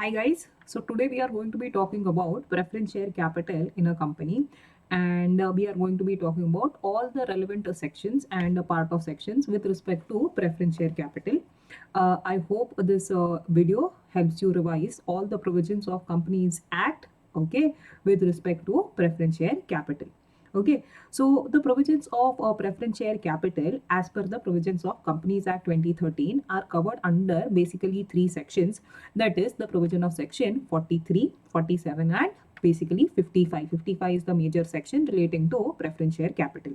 Hi guys. So today we are going to be talking about preference share capital in a company, and we are going to be talking about all the relevant sections and a part of sections with respect to preference share capital. I hope this video helps you revise all the provisions of Companies Act, okay, with respect to preference share capital. Okay, so the provisions of preference share capital as per the provisions of Companies Act 2013 are covered under basically three sections, that is the provision of section 43, 47 and basically 55. 55 is the major section relating to preference share capital.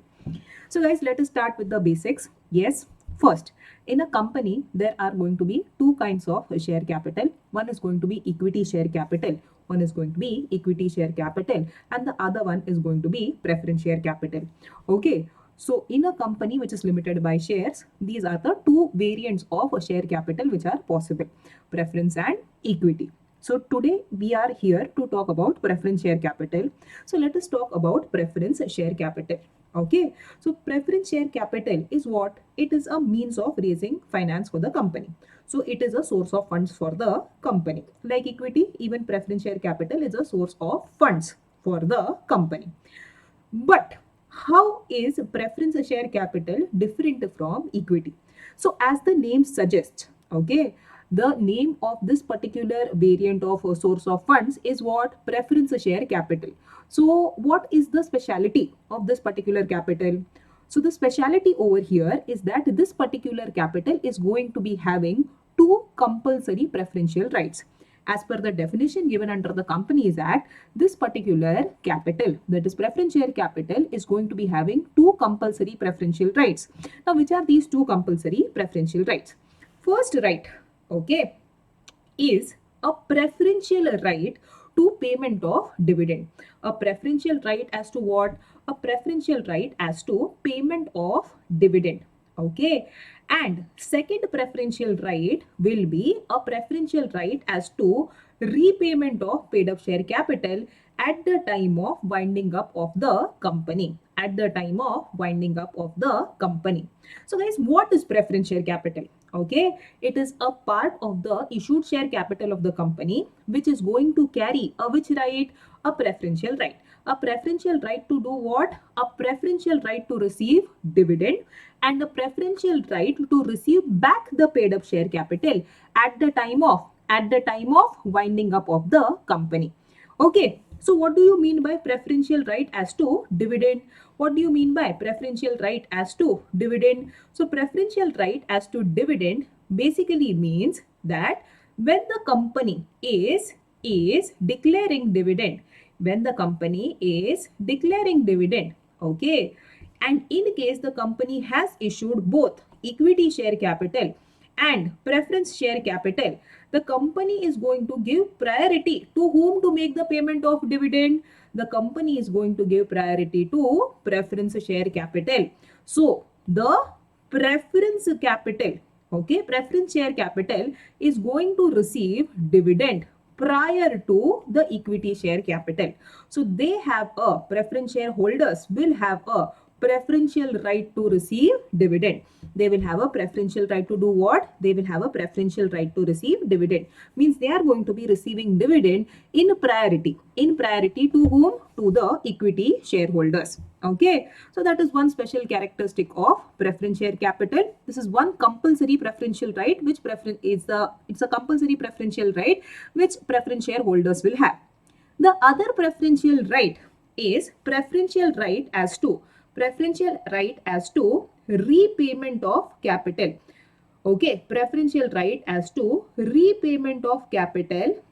So guys, let us start with the basics. Yes, first, in a company there are going to be two kinds of share capital. One is going to be equity share capital, one is going to be equity share capital, and the other one is going to be preference share capital. Okay, so in a company which is limited by shares, these are the two variants of a share capital which are possible, preference and equity. So today we are here to talk about preference share capital. So let us talk about preference share capital. Okay, so preference share capital is what? It is a means of raising finance for the company. So it is a source of funds for the company. Like equity, even preference share capital is a source of funds for the company. But how is preference share capital different from equity? So as the name suggests, okay, the name of this particular variant of a source of funds is what? Preference share capital. So what is the speciality of this particular capital? So the speciality over here is that this particular capital is going to be having two compulsory preferential rights. As per the definition given under the Companies Act, this particular capital, that is preference share capital, is going to be having two compulsory preferential rights. Now, which are these two compulsory preferential rights? First right, okay, is a preferential right to payment of dividend. A preferential right as to what? A preferential right as to payment of dividend. Okay. And second preferential right will be a preferential right as to repayment of paid up share capital at the time of winding up of the company. At the time of winding up of the company. So guys, what is preference share capital? Okay, it is a part of the issued share capital of the company which is going to carry a which right? A preferential right. A preferential right to do what? A preferential right to receive dividend and a preferential right to receive back the paid up share capital at the time of winding up of the company. Okay, so what do you mean by preferential right as to dividend? What do you mean by preferential right as to dividend? So preferential right as to dividend basically means that when the company is declaring dividend, when the company is declaring dividend, okay, and in case the company has issued both equity share capital and preference share capital, the company is going to give priority to whom to make the payment of dividend? The company is going to give priority to preference share capital. So the preference capital, okay, preference share capital is going to receive dividend prior to the equity share capital. So they have a preference shareholders will have a preferential right to receive dividend. They will have a preferential right to do what? They will have a preferential right to receive dividend. Means they are going to be receiving dividend in priority. In priority to whom? To the equity shareholders. Okay. So that is one special characteristic of preference share capital. This is one compulsory preferential right which it's a compulsory preferential right which preference shareholders will have. The other preferential right is preferential right as to repayment of capital. Okay, preferential right as to repayment of capital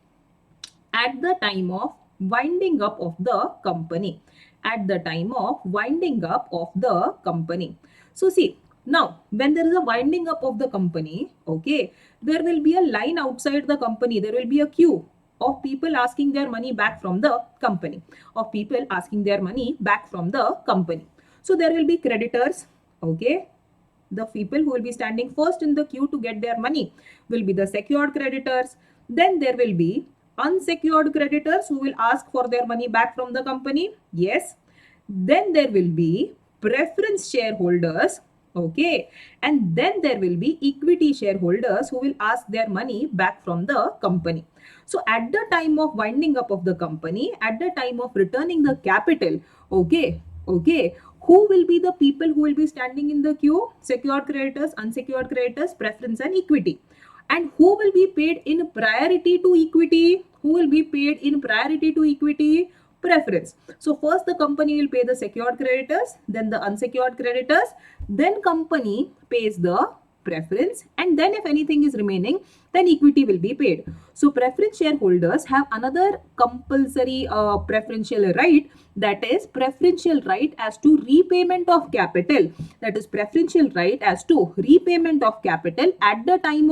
at the time of winding up of the company. At the time of winding up of the company. So see, now when there is a winding up of the company, okay, there will be a line outside the company. There will be a queue of people asking their money back from the company. Of people asking their money back from the company. So there will be creditors, okay. The people who will be standing first in the queue to get their money will be the secured creditors. Then there will be unsecured creditors who will ask for their money back from the company. Yes. Then there will be preference shareholders. Okay, and then there will be equity shareholders who will ask their money back from the company. So at the time of winding up of the company, at the time of returning the capital, okay, who will be the people who will be standing in the queue? Secured creditors, unsecured creditors, preference and equity. And who will be paid in priority to equity? Who will be paid in priority to equity? Preference. So first the company will pay the secured creditors, then the unsecured creditors, then company pays the preference, and then if anything is remaining, then equity will be paid. So preference shareholders have another compulsory preferential right, that is preferential right as to repayment of capital. That is preferential right as to repayment of capital at the time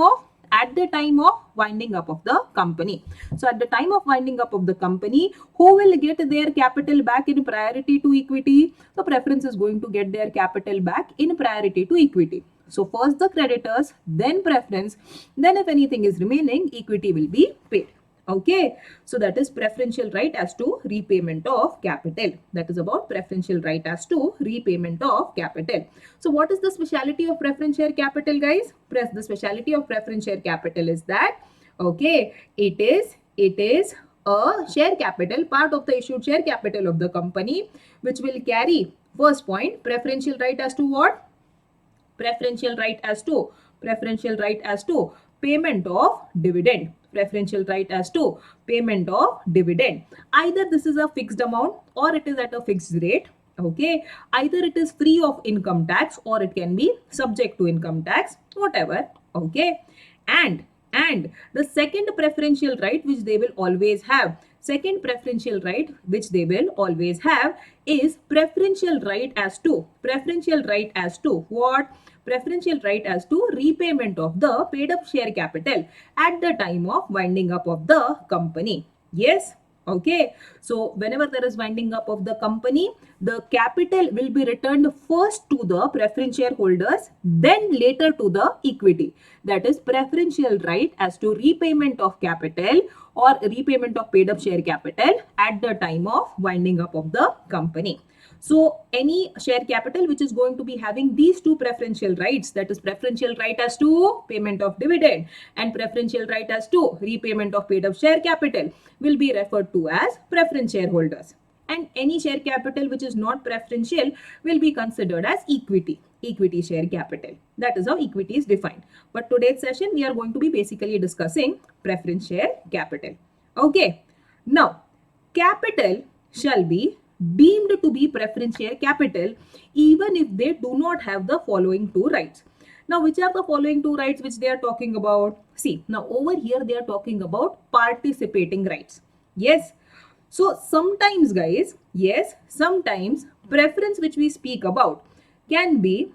of winding up of the company. So at the time of winding up of the company, who will get their capital back in priority to equity? The preference is going to get their capital back in priority to equity. So first the creditors, then preference, then if anything is remaining, equity will be paid. Okay, so that is preferential right as to repayment of capital. That is about preferential right as to repayment of capital. So what is the speciality of preference share capital, guys? The speciality of preference share capital is that, okay, it is a share capital, part of the issued share capital of the company, which will carry, first point, preferential right as to what? Preferential right as to payment of dividend. Preferential right as to payment of dividend. Either this is a fixed amount or it is at a fixed rate. Okay, either it is free of income tax or it can be subject to income tax, whatever. Okay, and the second preferential right which they will always have, second preferential right which they will always have is preferential right as to what? Preferential right as to repayment of the paid up share capital at the time of winding up of the company. Yes. Okay, so whenever there is winding up of the company, the capital will be returned first to the preference shareholders, then later to the equity. That is preferential right as to repayment of capital or repayment of paid up share capital at the time of winding up of the company. So any share capital which is going to be having these two preferential rights, that is preferential right as to payment of dividend and preferential right as to repayment of paid up share capital, will be referred to as preference shareholders. And any share capital which is not preferential will be considered as equity share capital. That is how equity is defined. But today's session we are going to be basically discussing preference share capital. Okay. Now, capital shall be deemed to be preference share capital even if they do not have the following two rights. Now, which are the following two rights which they are talking about? See, now over here they are talking about participating rights. Yes. So sometimes, guys, yes, sometimes preference which we speak about can be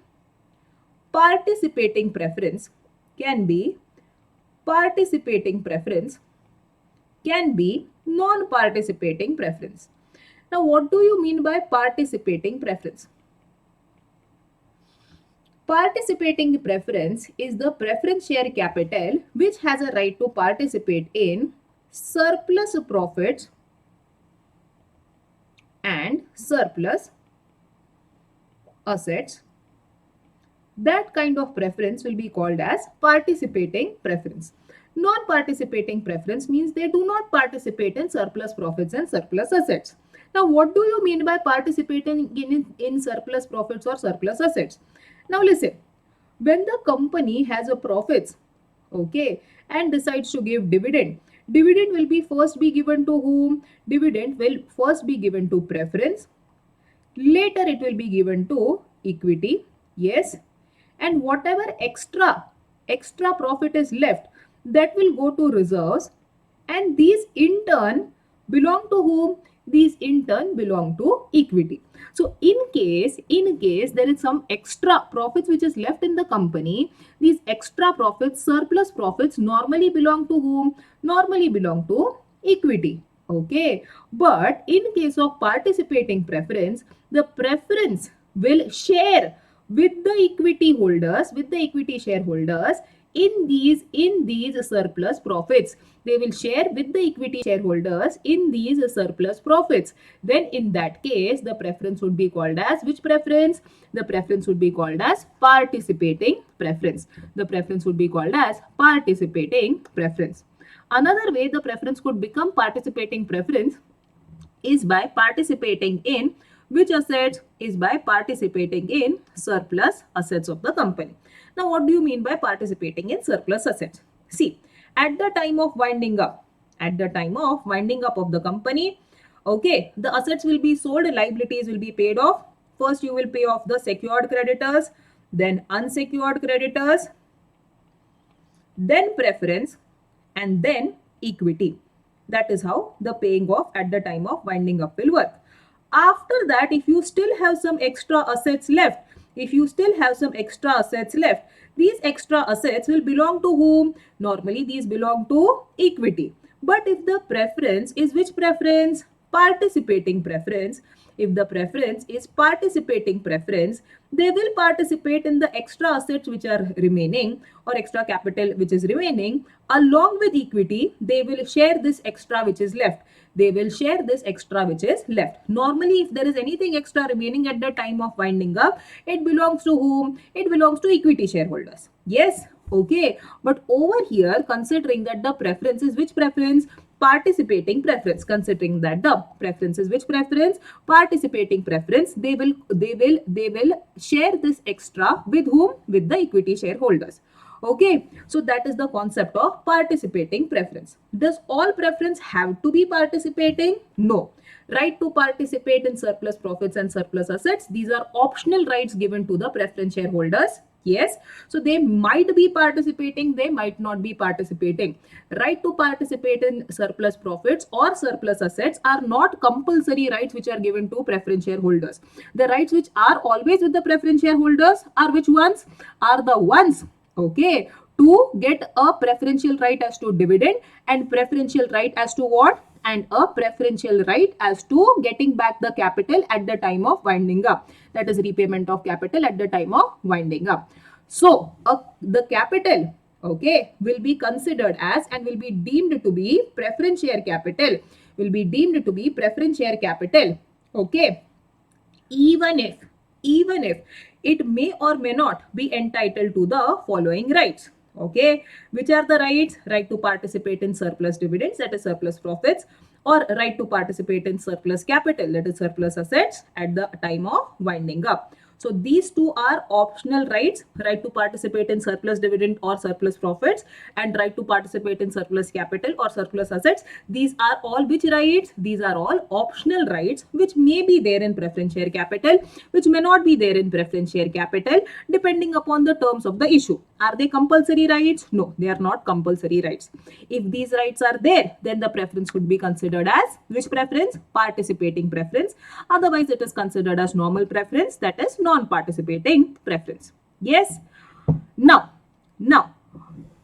participating preference, can be non-participating preference. Now, what do you mean by participating preference? Participating preference is the preference share capital which has a right to participate in surplus profits and surplus assets. That kind of preference will be called as participating preference. Non-participating preference means they do not participate in surplus profits and surplus assets. Now, what do you mean by participating in surplus profits or surplus assets? Now, listen, when the company has a profits, okay, and decides to give dividend, dividend will be first be given to whom? Dividend will first be given to preference, later it will be given to equity. Yes, and whatever extra profit is left, that will go to reserves, and these in turn belong to whom? These in turn belong to equity. So in case there is some extra profits which is left in the company, these extra profits, surplus profits, normally belong to whom? Normally belong to equity. Okay, but in case of participating preference, the preference will share with the equity holders, with the equity shareholders, in these surplus profits. They will share with the equity shareholders in these surplus profits. Then in that case, the preference would be called as which preference? The preference would be called as participating preference. The preference would be called as participating preference. Another way the preference could become participating preference is by participating in which assets? Is by participating in surplus assets of the company. Now, what do you mean by participating in surplus assets? See, at the time of winding up, of the company, okay, the assets will be sold, liabilities will be paid off. First, you will pay off the secured creditors, then unsecured creditors, then preference, and then equity. That is how the paying off at the time of winding up will work. After that, if you still have some extra assets left, these extra assets will belong to whom? Normally, these belong to equity. But if the preference is which preference? Participating preference. If the preference is participating preference, they will participate in the extra assets which are remaining, or extra capital which is remaining. Along with equity, they will share this extra which is left. Normally, if there is anything extra remaining at the time of winding up, it belongs to whom? It belongs to equity shareholders. Yes, okay. But over here, considering that the preference is which preference? Participating preference. Considering that the preference is which preference? Participating preference. They will share this extra with whom? With the equity shareholders. Okay, so that is the concept of participating preference. Does all preference have to be participating? No. Right to participate in surplus profits and surplus assets, these are optional rights given to the preference shareholders. Yes, so they might be participating, they might not be participating. Right to participate in surplus profits or surplus assets are not compulsory rights which are given to preference shareholders. The rights which are always with the preference shareholders are which ones? Are the ones, okay, to get a preferential right as to dividend, and preferential right as to what? And a preferential right as to getting back the capital at the time of winding up. That is repayment of capital at the time of winding up. So, the capital, okay, will be considered as and will be deemed to be preference share capital. Okay, even if it may or may not be entitled to the following rights. Okay, which are the rights? Right to participate in surplus dividends, that is surplus profits, or right to participate in surplus capital, that is surplus assets at the time of winding up. So these two are optional rights: right to participate in surplus dividend or surplus profits, and right to participate in surplus capital or surplus assets. These are all which rights? These are all optional rights which may be there in preference share capital, which may not be there in preference share capital, depending upon the terms of the issue. Are they compulsory rights? No, they are not compulsory rights. If these rights are there, then the preference could be considered as which preference? Participating preference. Otherwise, it is considered as normal preference, that is non-participating preference. Yes. Now,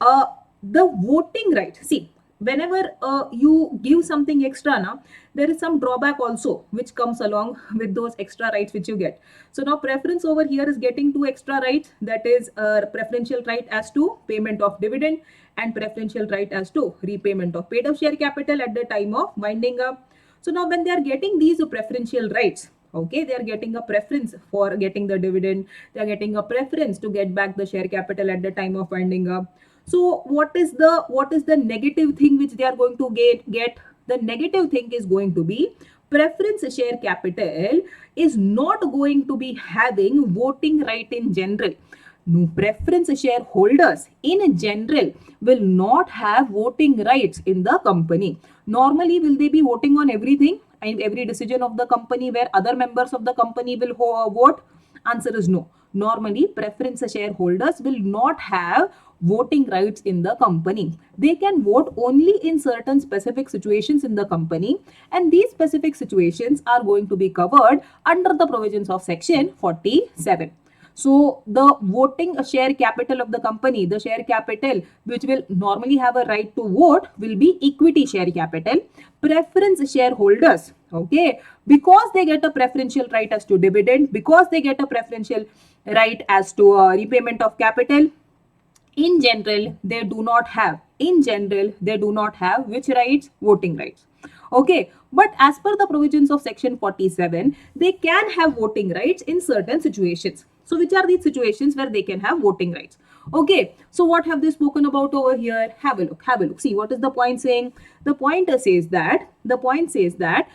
the voting right. See, whenever you give something extra, now there is some drawback also which comes along with those extra rights which you get. So now preference over here is getting two extra rights, that is preferential right as to payment of dividend and preferential right as to repayment of paid up share capital at the time of winding up. So now when they are getting these preferential rights, okay, they are getting a preference for getting the dividend, they are getting a preference to get back the share capital at the time of winding up. So what is the negative thing which they are going to get? The negative thing is going to be preference share capital is not going to be having voting right in general. No, preference shareholders in general will not have voting rights in the company. Normally, will they be voting on everything and every decision of the company where other members of the company will vote? Answer is no. Normally, preference shareholders will not have voting rights in the company. They can vote only in certain specific situations in the company, and these specific situations are going to be covered under the provisions of section 47. So the voting share capital of the company, the share capital which will normally have a right to vote, will be equity share capital. Preference shareholders, okay, because they get a preferential right as to dividend, because they get a preferential right as to repayment of capital, In general, they do not have. In general, they do not have which rights? Voting rights. Okay, but as per the provisions of section 47, they can have voting rights in certain situations. So which are these situations where they can have voting rights? Okay, so what have they spoken about over here? Have a look, have a look. See, what is the point saying? The point says that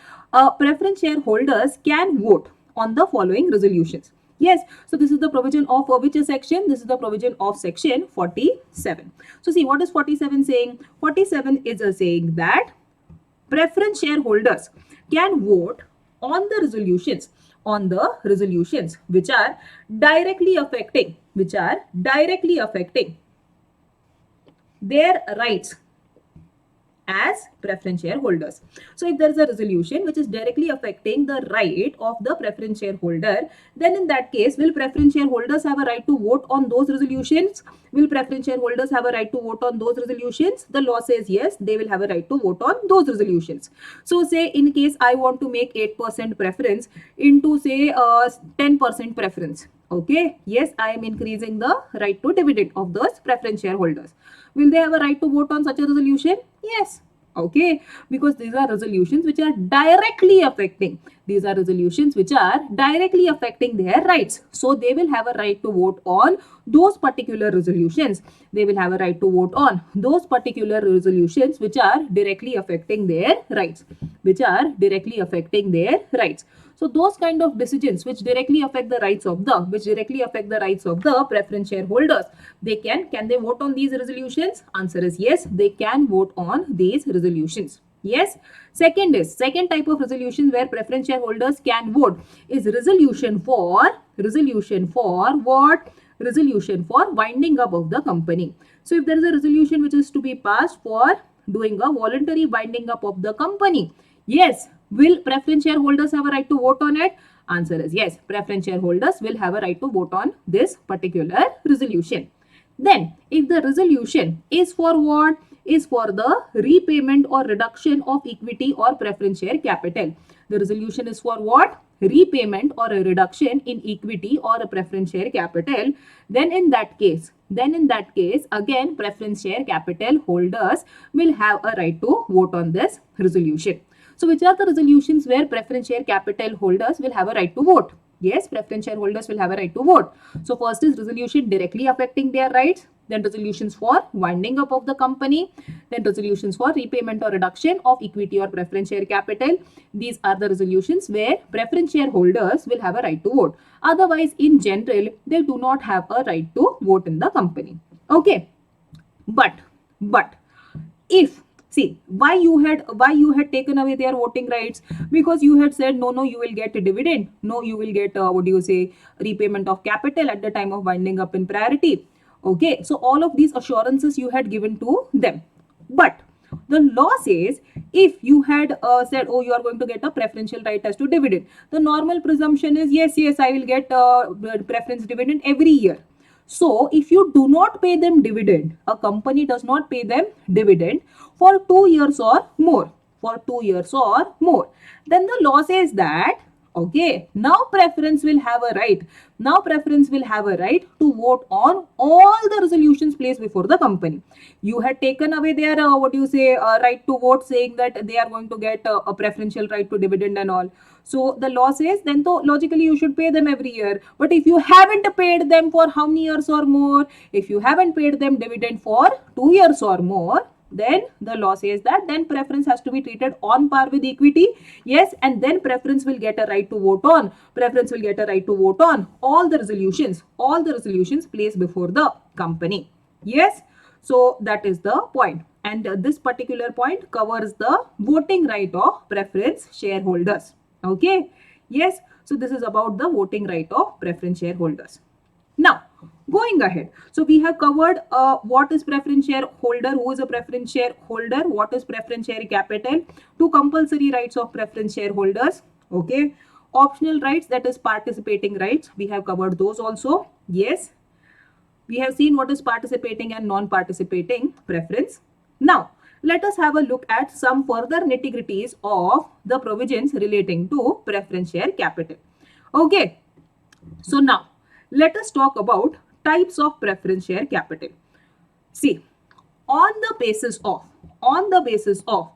preference shareholders can vote on the following resolutions. Yes, so this is the provision of which section? This is the provision of section 47. So see, what is 47 saying? 47 is saying that preference shareholders can vote on the resolutions which are directly affecting their rights as preference shareholders. So if there is a resolution which is directly affecting the right of the preference shareholder, then in that case, will preference shareholders have a right to vote on those resolutions? Will preference shareholders have a right to vote on those resolutions? The law says yes, they will have a right to vote on those resolutions. So say in case I want to make 8% preference into say 10% preference. Okay, yes, I am increasing the right to dividend of those preference shareholders. Will they have a right to vote on such a resolution? Yes. Okay, because these are resolutions which are directly affecting. These are resolutions which are directly affecting their rights. So they will have a right to vote on those particular resolutions. They will have a right to vote on those particular resolutions which are directly affecting their rights. Which are directly affecting their rights. So those kind of decisions which directly affect the rights of the preference shareholders, can they vote on these resolutions? Answer is yes, they can vote on these resolutions. Yes. Second type of resolution where preference shareholders can vote is resolution for what? Resolution for winding up of the company. So if there is a resolution which is to be passed for doing a voluntary winding up of the company, yes, will preference shareholders have a right to vote on it? Answer is yes, preference shareholders will have a right to vote on this particular resolution. Then, if the resolution is for what? Is for the repayment or reduction of equity or preference share capital. The resolution is for what? Repayment or a reduction in equity or a preference share capital. Then in that case, again, preference share capital holders will have a right to vote on this resolution. So which are the resolutions where preference share capital holders will have a right to vote? Yes, preference shareholders will have a right to vote. So first is resolution directly affecting their rights, then resolutions for winding up of the company, then resolutions for repayment or reduction of equity or preference share capital. These are the resolutions where preference shareholders will have a right to vote. Otherwise, in general, they do not have a right to vote in the company. Okay. But if, see, why you had taken away their voting rights? Because you had said no, you will get a dividend, no, you will get what do you say, repayment of capital at the time of winding up in priority. Okay, so all of these assurances you had given to them. But the law says if you had said, oh, you are going to get a preferential right as to dividend, the normal presumption is yes, I will get preference dividend every year. So if you do not pay them dividend, a company does not pay them dividend for 2 years or more, then the law says that, okay, now preference will have a right. To vote on all the resolutions placed before the company. You had taken away their right to vote, saying that they are going to get a preferential right to dividend and all. So the law says then so logically you should pay them every year. But if you haven't paid them for how many years or more, if you haven't paid them dividend for 2 years or more, then the law says that then preference has to be treated on par with equity. Yes, and then preference will get a right to vote on. All the resolutions placed before the company. Yes, so that is the point. And this particular point covers the voting right of preference shareholders. Okay. Yes, so this is about the voting right of preference shareholders. Now, going ahead. So we have covered what is preference shareholder, who is a preference shareholder, what is preference share capital, two compulsory rights of preference shareholders. Okay. Optional rights, that is participating rights. We have covered those also. Yes. We have seen what is participating and non-participating preference. Now, let us have a look at some further nitty-gritties of the provisions relating to preference share capital. Okay. So now, let us talk about types of preference share capital. See, on the basis of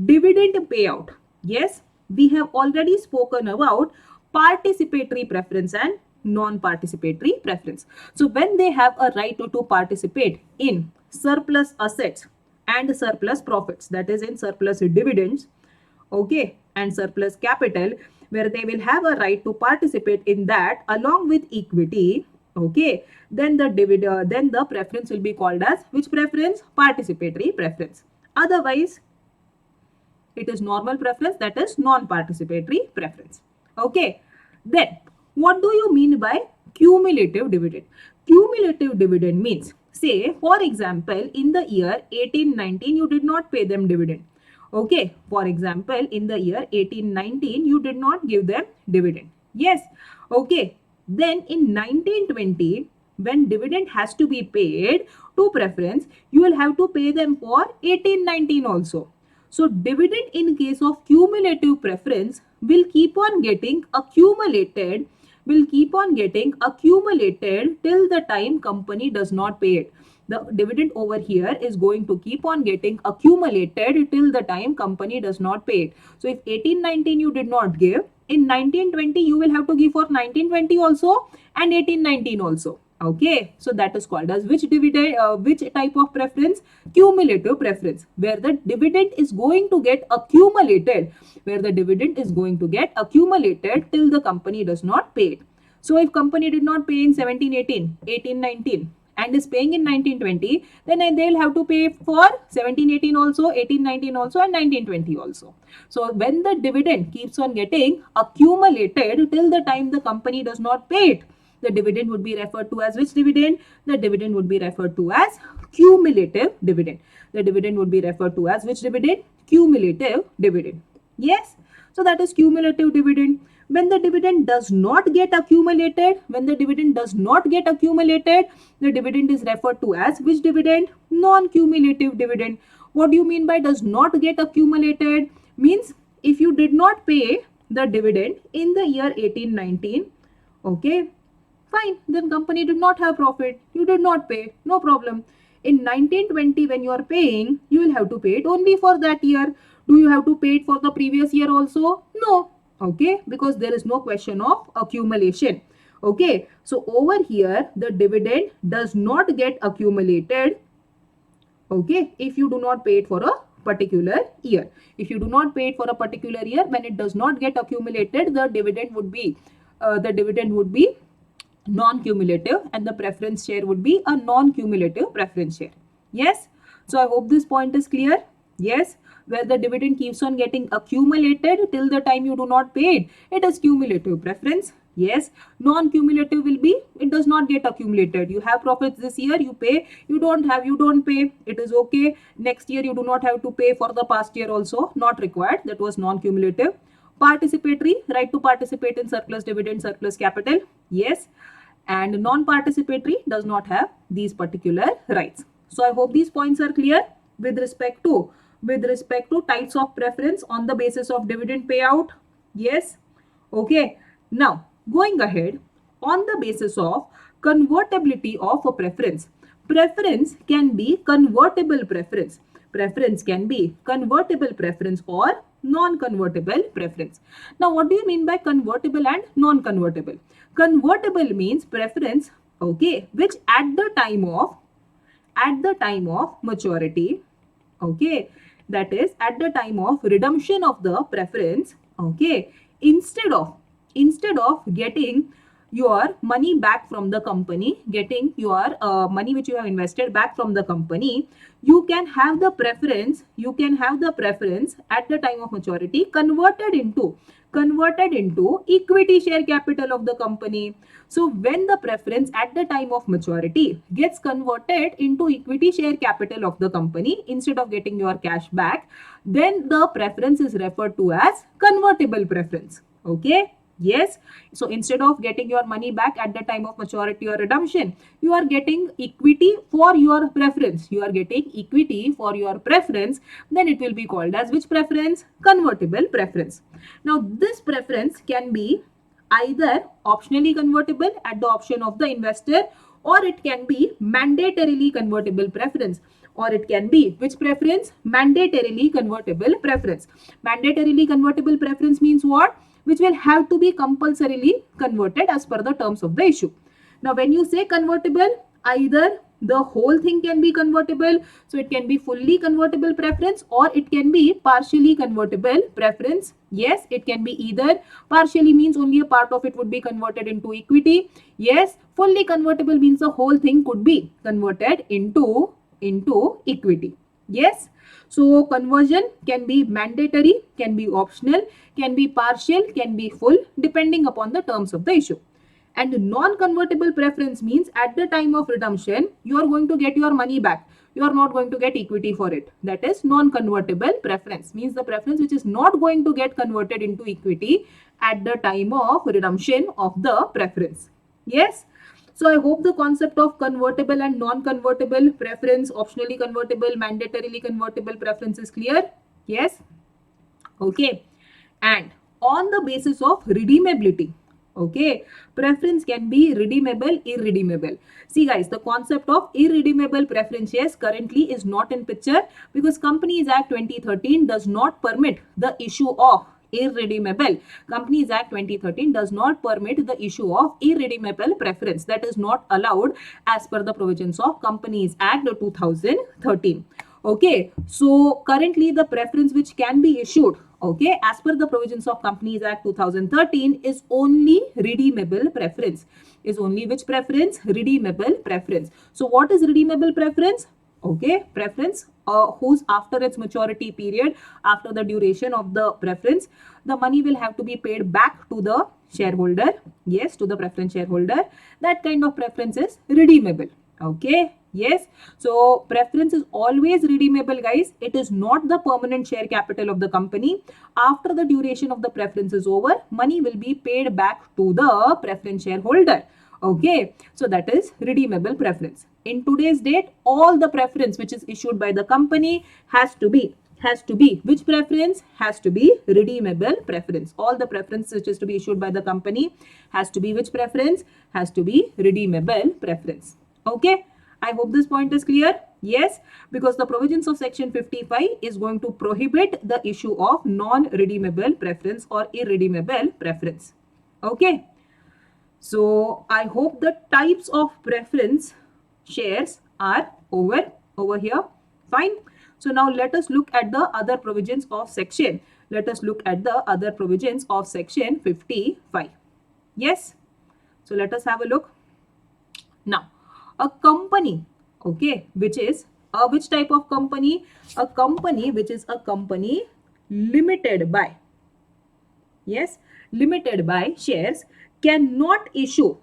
dividend payout, yes, we have already spoken about participatory preference and non-participatory preference. So when they have a right to participate in surplus assets and surplus profits, that is in surplus dividends, okay, and surplus capital, where they will have a right to participate in that along with equity, okay, then the preference will be called as which preference? Participatory preference. Otherwise, it is normal preference, that is non-participatory preference. Okay. Then what do you mean by cumulative dividend? Cumulative dividend means, say for example, in the year 1819 you did not pay them dividend. Okay. For example, in the year 1819 you did not give them dividend. Yes. Okay. Then in 1920, when dividend has to be paid to preference, you will have to pay them for 1819 also. So dividend in case of cumulative preference will keep on getting accumulated, till the time company does not pay it. The dividend over here is going to keep on getting accumulated till the time company does not pay it. So if 1819 you did not give, in 1920 you will have to give for 1920 also and 1819 also. Okay, so that is called as which dividend, which type of preference? Cumulative preference, where the dividend is going to get accumulated, till the company does not pay it. So if company did not pay in 1718, 1819 and is paying in 1920, then they'll have to pay for 1718 also, 1819 also and 1920 also. So when the dividend keeps on getting accumulated till the time the company does not pay it, the dividend would be referred to as which dividend? The dividend would be referred to as cumulative dividend. The dividend would be referred to as which dividend? Cumulative dividend. Yes. So that is cumulative dividend. When the dividend does not get accumulated, the dividend is referred to as which dividend? Non-cumulative dividend. What do you mean by does not get accumulated? Means if you did not pay the dividend in the year 1819, okay, fine, then company did not have profit. You did not pay, no problem. In 1920, when you are paying, you will have to pay it only for that year. Do you have to pay it for the previous year also? No. Okay, because there is no question of accumulation. Okay, so over here, the dividend does not get accumulated. Okay, if you do not pay it for a particular year. If you do not pay it for a particular year, when it does not get accumulated, the dividend would be non-cumulative and the preference share would be a non-cumulative preference share. Yes. So I hope this point is clear. Yes. Where the dividend keeps on getting accumulated till the time you do not pay it, it is cumulative preference. Yes. Non-cumulative will be, it does not get accumulated. You have profits this year, you pay. You don't have, you don't pay. It is okay. Next year you do not have to pay for the past year also. Not required. That was non-cumulative. Participatory, right to participate in surplus dividend, surplus capital. Yes. And non-participatory does not have these particular rights. So I hope these points are clear with respect to types of preference on the basis of dividend payout. Yes. Okay. Now going ahead, on the basis of convertibility of a preference. Preference can be convertible preference. Preference can be convertible preference or non-convertible preference. Now, what do you mean by convertible and non-convertible? Convertible means preference, okay, which at the time of maturity, okay, that is at the time of redemption of the preference, okay, instead of getting your money back from the company, getting your money which you have invested back from the company, you can have the preference at the time of maturity converted into equity share capital of the company. So when the preference at the time of maturity gets converted into equity share capital of the company instead of getting your cash back, then the preference is referred to as convertible preference. Okay. Yes. So instead of getting your money back at the time of maturity or redemption, you are getting equity for your preference. Then it will be called as which preference? Convertible preference. Now this preference can be either optionally convertible at the option of the investor or it can be mandatorily convertible preference, or it can be which preference? Mandatorily convertible preference. Mandatorily convertible preference means what? Which will have to be compulsorily converted as per the terms of the issue. Now, when you say convertible, either the whole thing can be convertible, so it can be fully convertible preference, or it can be partially convertible preference. Yes, it can be either. Partially means only a part of it would be converted into equity. Yes, fully convertible means the whole thing could be converted into equity. Yes. So conversion can be mandatory, can be optional, can be partial, can be full, depending upon the terms of the issue. And non-convertible preference means at the time of redemption, you are going to get your money back. You are not going to get equity for it. That is non-convertible preference. Means the preference which is not going to get converted into equity at the time of redemption of the preference. Yes. So I hope the concept of convertible and non-convertible preference, optionally convertible, mandatorily convertible preference is clear. Yes. Okay. And on the basis of redeemability, okay, preference can be redeemable, irredeemable. See guys, the concept of irredeemable preference shares currently is not in picture because Companies Act 2013 does not permit the issue of irredeemable. Companies Act 2013 does not permit the issue of irredeemable preference. That is not allowed as per the provisions of Companies Act 2013. Okay, so currently the preference which can be issued, okay, as per the provisions of Companies Act 2013 is only redeemable preference. Is only which preference? Redeemable preference. So what is redeemable preference? Okay, preference whose after its maturity period, after the duration of the preference, the money will have to be paid back to the shareholder. Yes, to the preference shareholder. That kind of preference is redeemable. Okay. Yes. So preference is always redeemable, guys. It is not the permanent share capital of the company. After the duration of the preference is over, money will be paid back to the preference shareholder. Okay. So that is redeemable preference. In today's date, all the preference which is issued by the company has to be which preference? Has to be redeemable preference. All the preference which is to be issued by the company has to be which preference? Has to be redeemable preference. Okay. I hope this point is clear. Yes, because the provisions of section 55 is going to prohibit the issue of non-redeemable preference or irredeemable preference. Okay. So I hope the types of preference shares are over here. Fine. So now let us look at the other provisions of section. Let us look at the other provisions of section 55. Yes. So let us have a look. Now, a company, okay, which is which type of company? A company which is a company limited by, yes, limited by shares cannot issue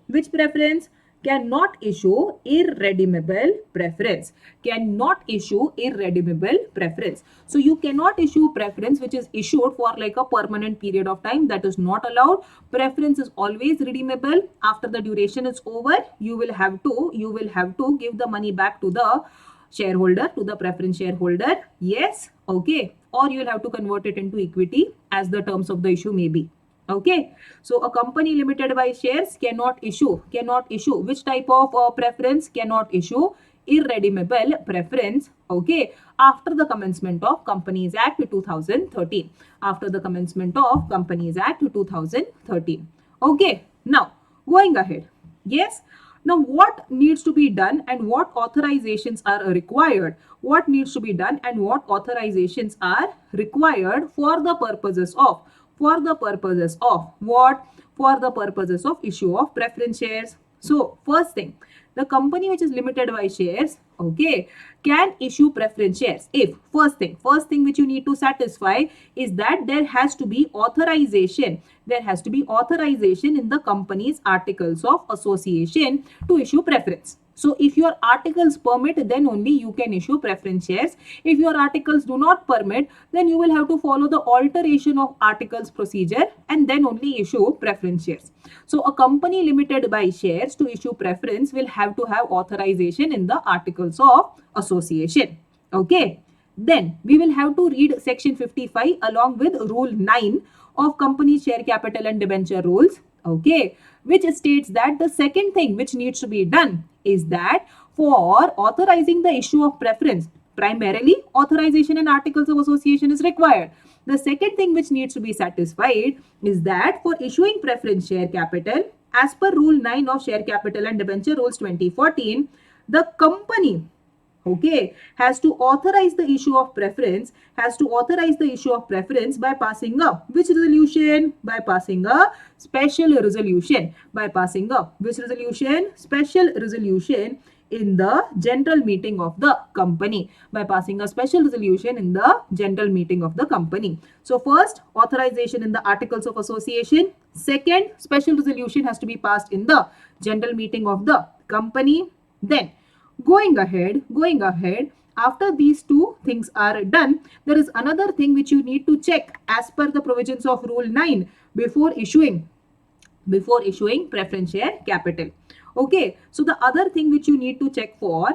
which preference? Cannot issue irredeemable preference. Cannot issue irredeemable preference. So you cannot issue preference which is issued for like a permanent period of time. That is not allowed. Preference is always redeemable. After the duration is over, you will have to give the money back to the shareholder, to the preference shareholder. Yes. Okay. Or you will have to convert it into equity as the terms of the issue may be. Okay. So a company limited by shares cannot issue which type of preference? Cannot issue irredeemable preference. Okay. After the commencement of Companies Act 2013. After the commencement of Companies Act 2013. Okay. Now going ahead. Yes. Now, what needs to be done and what authorizations are required? What needs to be done and what authorizations are required for the purposes of what? For the purposes of issue of preference shares. So, first thing, the company which is limited by shares, okay, can issue preference shares if first thing which you need to satisfy is that there has to be authorization. There has to be authorization in the company's articles of association to issue preference. So if your articles permit, then only you can issue preference shares. If your articles do not permit, then you will have to follow the alteration of articles procedure and then only issue preference shares. So a company limited by shares to issue preference will have to have authorization in the articles of association. Okay. Then we will have to read section 55 along with rule 9 of company share capital and debenture rules. Okay. which states that the second thing which needs to be done is that for authorizing the issue of preference, primarily authorization and articles of association is required. The second thing which needs to be satisfied is that for issuing preference share capital, as per Rule 9 of Share Capital and Debenture Rules 2014, the company, okay, has to authorize the issue of preference, by passing a which resolution? By passing a special resolution. By passing a which resolution? Special resolution in the general meeting of the company. By passing a special resolution in the general meeting of the company. So first, authorization in the articles of association. Second, special resolution has to be passed in the general meeting of the company. Then going ahead, after these two things are done, there is another thing which you need to check as per the provisions of Rule 9 before issuing preference share capital. Okay, so the other thing which you need to check for,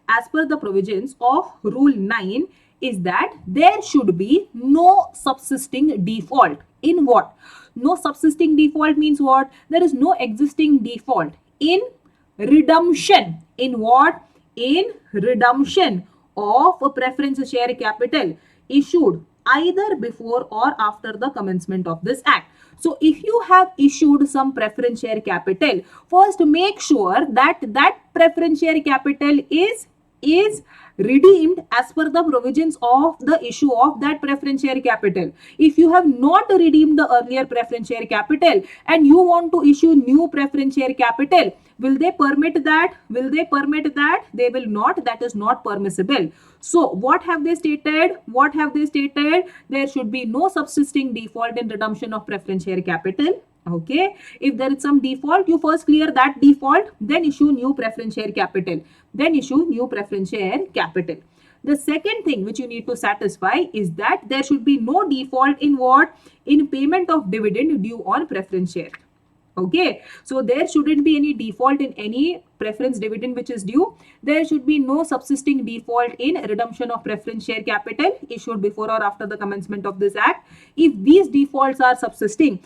as per the provisions of Rule 9 is that there should be no subsisting default. In what? No subsisting default means what? There is no existing default in redemption. In what? In redemption of a preference share capital issued either before or after the commencement of this act. So if you have issued some preference share capital, first make sure that that preference share capital is redeemed as per the provisions of the issue of that preference share capital. If you have not redeemed the earlier preference share capital and you want to issue new preference share capital, will they permit that? They will not. That is not permissible. So what have they stated? There should be no subsisting default in redemption of preference share capital. Okay, if there is some default, you first clear that default, then issue new preference share capital. The second thing which you need to satisfy is that there should be no default in what? In payment of dividend due on preference share. Okay, so there shouldn't be any default in any preference dividend which is due. There should be no subsisting default in redemption of preference share capital issued before or after the commencement of this act. If these defaults are subsisting,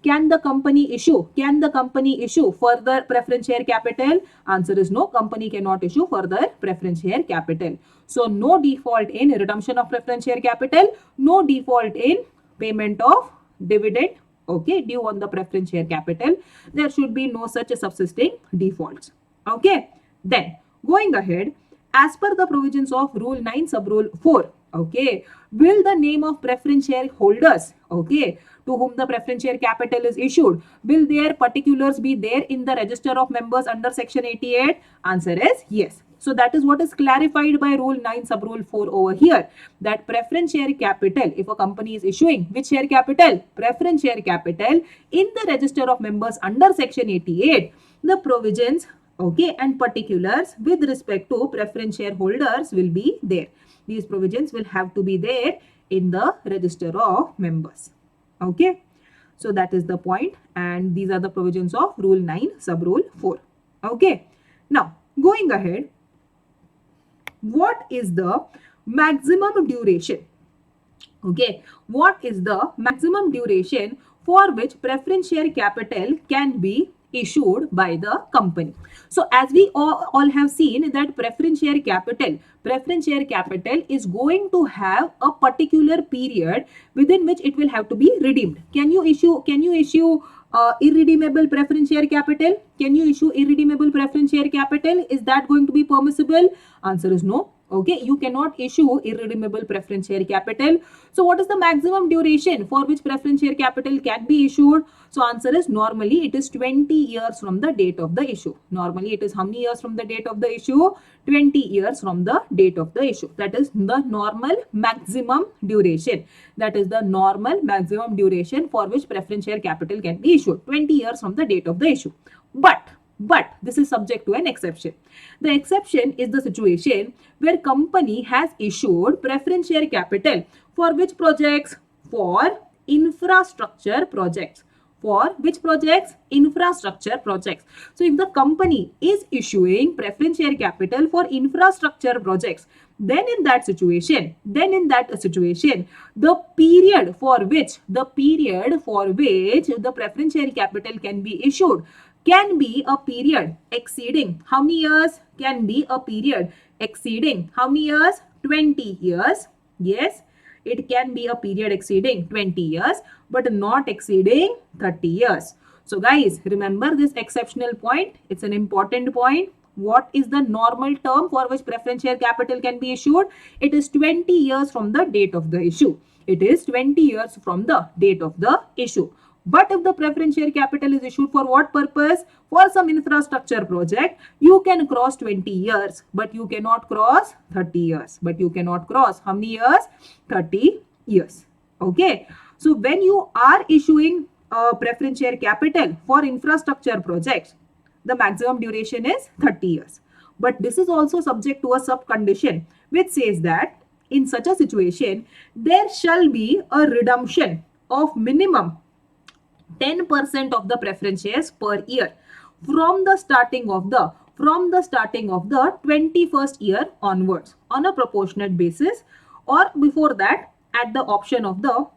can the company issue further preference share capital? Answer is no. Company cannot issue further preference share capital. So no default in redemption of preference share capital, no default in payment of dividend, okay, due on the preference share capital. There should be no such subsisting defaults. Okay, then going ahead, as per the provisions of Rule 9 sub Rule 4, okay, will the name of preference share holders, okay, to whom the preference share capital is issued, will their particulars be there in the register of members under section 88? Answer is yes. So that is what is clarified by Rule 9 sub Rule 4 over here, that preference share capital, if a company is issuing which share capital? Preference share capital in the register of members under section 88, the provisions, okay, and particulars with respect to preference shareholders will be there. These provisions will have to be there in the register of members. Okay, so that is the point, and these are the provisions of Rule 9 sub Rule 4. Okay, now going ahead, what is the maximum duration? Okay, what is the maximum duration for which preference share capital can be issued by the company? So as we all have seen that preference share capital is going to have a particular period within which it will have to be redeemed. Can you issue irredeemable preference share capital? Is that going to be permissible? Answer is no. Okay, you cannot issue irredeemable preference share capital. So what is the maximum duration for which preference share capital can be issued? So answer is normally it is 20 years from the date of the issue. Normally it is how many years from the date of the issue? 20 years from the date of the issue. That is the normal maximum duration. For which preference share capital can be issued. 20 years from the date of the issue. But this is subject to an exception. The exception is the situation where company has issued preference share capital for which projects? For infrastructure projects. For which projects? Infrastructure projects. So if the company is issuing preference share capital for infrastructure projects, then in that situation, the period for which the preference share capital can be issued can be a period exceeding how many years? Can be a period exceeding how many years? 20 years. Yes, it can be a period exceeding 20 years, but not exceeding 30 years. So guys, remember this exceptional point. It's an important point. What is the normal term for which preference share capital can be issued? It is 20 years from the date of the issue. It is 20 years from the date of the issue. But if the preference share capital is issued for what purpose? For some infrastructure project, you can cross 20 years, but you cannot cross 30 years. But you cannot cross how many years? 30 years. Okay. So when you are issuing preference share capital for infrastructure projects, the maximum duration is 30 years. But this is also subject to a sub condition which says that in such a situation, there shall be a redemption of minimum 10% of the preference shares per year from the starting of the 21st year onwards on a proportionate basis, or before that at the option of the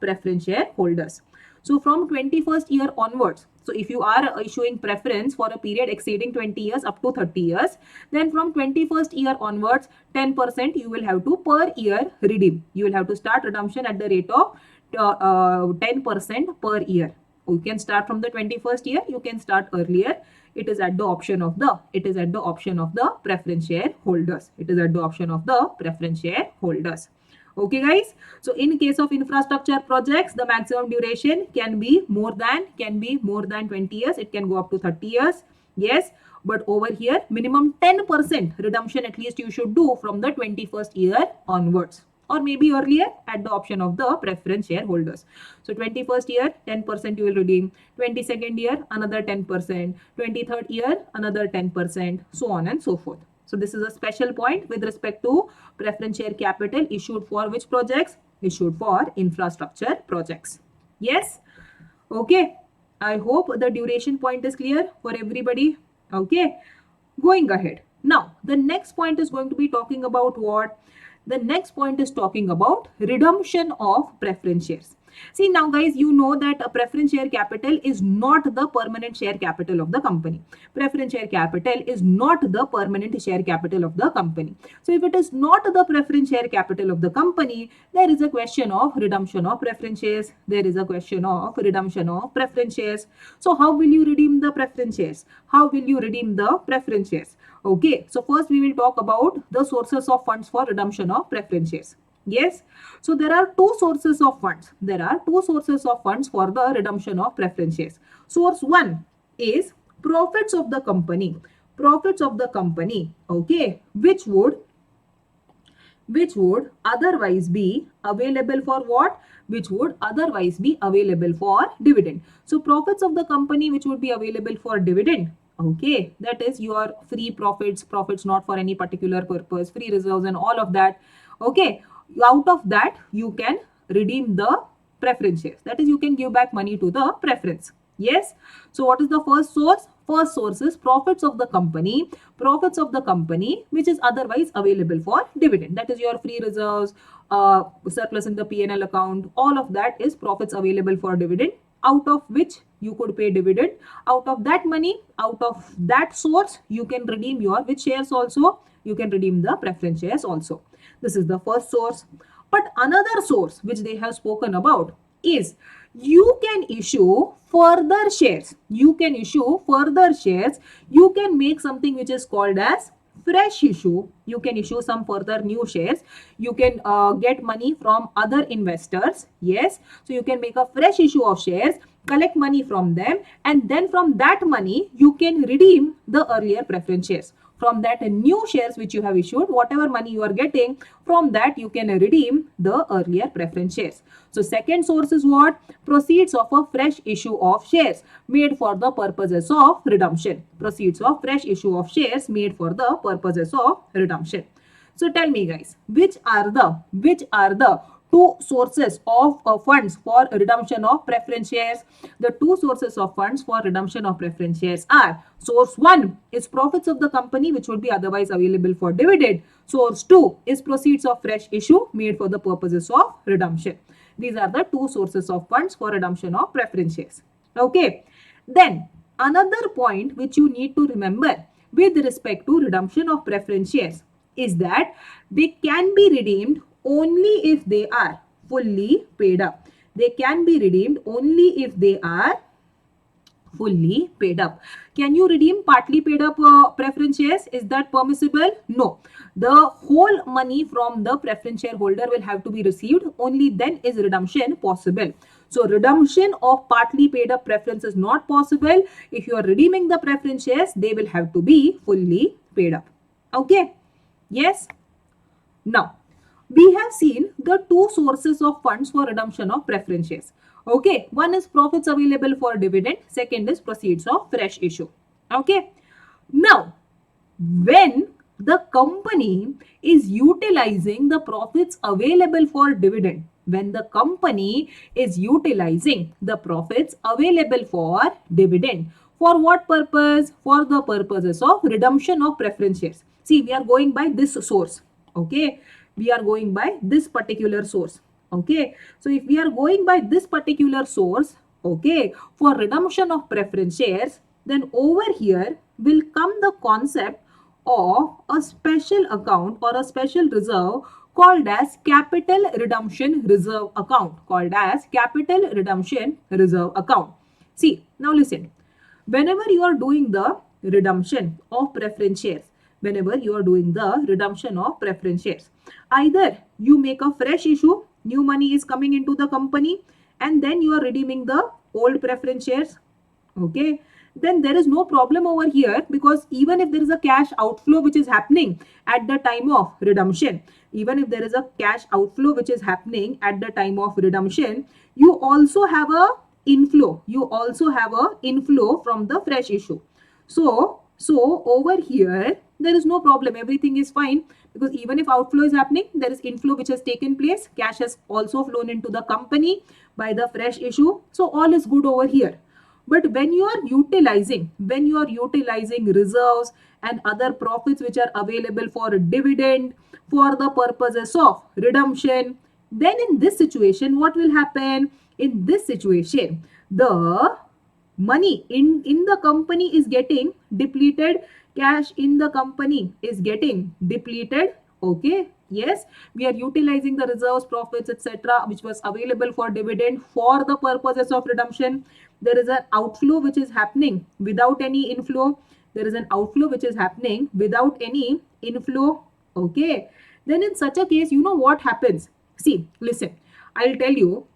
preference share holders. So from 21st year onwards, so if you are issuing preference for a period exceeding 20 years up to 30 years, then from 21st year onwards, 10% you will have to per year redeem. You will have to start redemption at the rate of 10% per year. You can start from the 21st year, you can start earlier. It is at the option of the preference share holders. It is at the option of the preference share holders. Okay guys, so in case of infrastructure projects, the maximum duration can be more than 20 years. It can go up to 30 years. Yes, but over here minimum 10% redemption at least you should do from the 21st year onwards, or maybe earlier at the option of the preference shareholders. So 21st year, 10% you will redeem. 22nd year, another 10%. 23rd year, another 10%, so on and so forth. So this is a special point with respect to preference share capital issued for which projects? Issued for infrastructure projects. Yes? Okay. I hope the duration point is clear for everybody. Okay. Going ahead. Now, the next point is going to be talking about what? The next point is talking about redemption of preference shares. See now guys, you know that a preference share capital is not the permanent share capital of the company. Preference share capital is not the permanent share capital of the company. So if it is not the preference share capital of the company, there is a question of redemption of preference shares. There is a question of redemption of preference shares. So how will you redeem the preference shares? How will you redeem the preference shares? Okay, so first we will talk about the sources of funds for redemption of preference shares. Yes, so there are two sources of funds. There are two sources of funds for the redemption of preference shares. Source one is profits of the company. Profits of the company, okay, which would otherwise be available for what? Which would otherwise be available for dividend. So profits of the company which would be available for dividend. Okay, that is your free profits not for any particular purpose, free reserves and all of that. Okay, out of that you can redeem the preference shares. That is, you can give back money to the preference. Yes. So what is the first source? First source is profits of the company which is otherwise available for dividend. That is your free reserves, surplus in the P&L account. All of that is profits available for dividend, out of which you could pay dividend. Out of that money, out of that source, you can redeem your which shares also? You can redeem the preference shares also. This is the first source. But another source which they have spoken about is you can issue further shares. You can issue further shares. You can make something which is called as fresh issue. You can issue some further new shares. You can get money from other investors. Yes. So you can make a fresh issue of shares, collect money from them, and then from that money you can redeem the earlier preference shares. From that new shares which you have issued, whatever money you are getting, from that you can redeem the earlier preference shares. So second source is what? Proceeds of a fresh issue of shares made for the purposes of redemption. Proceeds of fresh issue of shares made for the purposes of redemption. So tell me guys, which are the two sources of funds for redemption of preference shares. The two sources of funds for redemption of preference shares are: source 1 is profits of the company which would be otherwise available for dividend. Source 2 is proceeds of fresh issue made for the purposes of redemption. These are the two sources of funds for redemption of preference shares. Okay. Then another point which you need to remember with respect to redemption of preference shares is that they can be redeemed only if they are fully paid up. They can be redeemed only if they are fully paid up. Can you redeem partly paid up preference shares? Is that permissible? No. The whole money from the preference shareholder will have to be received. Only then is redemption possible. So redemption of partly paid up preference is not possible. If you are redeeming the preference shares, they will have to be fully paid up. Okay? Yes? Now, we have seen the two sources of funds for redemption of preference shares. Okay, one is profits available for dividend, second is proceeds of fresh issue. Okay, now when the company is utilizing the profits available for dividend, when the company is utilizing the profits available for dividend, for what purpose? For the purposes of redemption of preference shares. See, we are going by this source. Okay, we are going by this particular source. Okay, so if we are going by this particular source, okay, for redemption of preference shares, then over here will come the concept of a special account or a special reserve called as capital redemption reserve account, called as capital redemption reserve account. See, now listen, whenever you are doing the redemption of preference shares, whenever you are doing the redemption of preference shares, either you make a fresh issue, new money is coming into the company, and then you are redeeming the old preference shares. Okay, then there is no problem over here, because even if there is a cash outflow which is happening at the time of redemption, even if there is a cash outflow which is happening at the time of redemption, you also have a inflow. You also have a inflow from the fresh issue. So over here, there is no problem. Everything is fine, because even if outflow is happening, there is inflow which has taken place. Cash has also flown into the company by the fresh issue. So all is good over here. But when you are utilizing reserves and other profits which are available for dividend, for the purposes of redemption, then in this situation, what will happen? In this situation, the money in the company is getting depleted, cash in the company is getting depleted. Okay, yes, we are utilizing the reserves, profits, etc., which was available for dividend for the purposes of redemption. There is an outflow which is happening without any inflow. There is an outflow which is happening without any inflow. Okay, then in such a case, you know what happens? See, listen, I'll tell you,